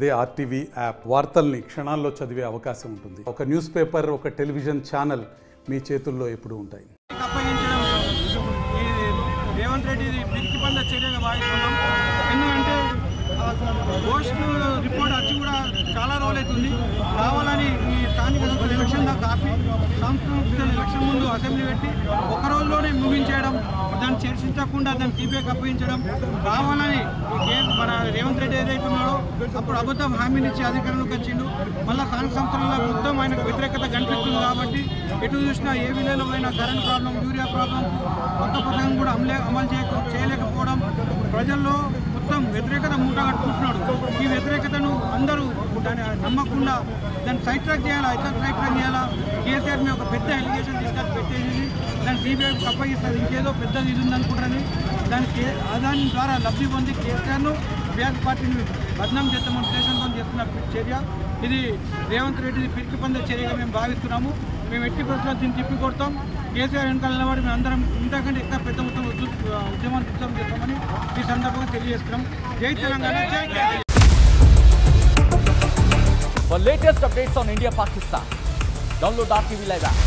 అదే RTV app వార్తల్ని క్షణాల్లో చదివే అవకాశం ఉంటుంది. ఒక న్యూస్ పేపర్, ఒక టెలివిజన్ ఛానల్ మీ చేతుల్లో ఎప్పుడూ ఉంటాయి. రేవంత్ రెడ్డి పిరికిపంద చర్యగా భావిస్తున్నాం. ఎందుకంటే పోస్ట్ రిపోర్ట్ వచ్చి కూడా చాలా రోజులవుతుంది. కావాలని ఈ స్థానిక సంస్థల ఎలక్షన్ దాకా ఆపి సంస్థల ఎలక్షన్ ముందు అసెంబ్లీ పెట్టి ఒక రోజులోనే ముగించేయడం, దాన్ని చర్చించకుండా దాన్ని టీపీకి అప్పగించడం, కావాలని మన రేవంత్ రెడ్డి ఏదైతే ఉన్నాడో అప్పుడు అబద్ధం హామీలు ఇచ్చి అధికారంలోకి వచ్చిండు. మళ్ళీ స్థానిక సంస్థలలో మొత్తం ఆయనకు వ్యతిరేకత కనిపిస్తుంది. కాబట్టి ఎటు చూసినా ఏ విలేలో అయినా కరెంట్ ప్రాబ్లం, యూరియా ప్రాబ్లం, కొత్త పథకం కూడా అమలు చేయలేకపోవడం, ప్రజల్లో మొత్తం వ్యతిరేకత మూట కట్టుకుంటున్నాడు. ఈ వ్యతిరేకతను అందరూ దాన్ని నమ్మకుండా దాన్ని సైడ్ ట్రాక్ చేయాలా, సైడ్ ట్రాక్ చేయాలా, కేసీఆర్ మీద ఒక పెద్ద ఎలిగేషన్ తీసుకొచ్చి పెట్టేది, దాన్ని సిబిఐకి అప్పగిస్తారు, ఇంకేదో పెద్దది ఇది ఉందనుకుంటారని దాని ద్వారా లబ్ధి పొంది కేసీఆర్ను బీఆర్ఎస్ పార్టీని బదనాం చేస్తామని ఉద్దేశంతో చేస్తున్న చర్య ఇది. రేవంత్ రెడ్డి పిరికిపంద చర్యగా మేము భావిస్తున్నాము. మేము ఎట్టి పరిస్థితుల్లో దీన్ని తిప్పి కొడతాం. కేసీఆర్ వెనకాల నిలబడి మేము అందరం ఇంతకంటే ఎక్కువ పెద్ద మొత్తం ఉద్యమాన్ని ఉద్యమం చేస్తామని ఈ సందర్భంగా తెలియజేస్తున్నాం. జై తెలంగాణ, జై KCR. For latest updates on India Pakistan, download RTV Live app.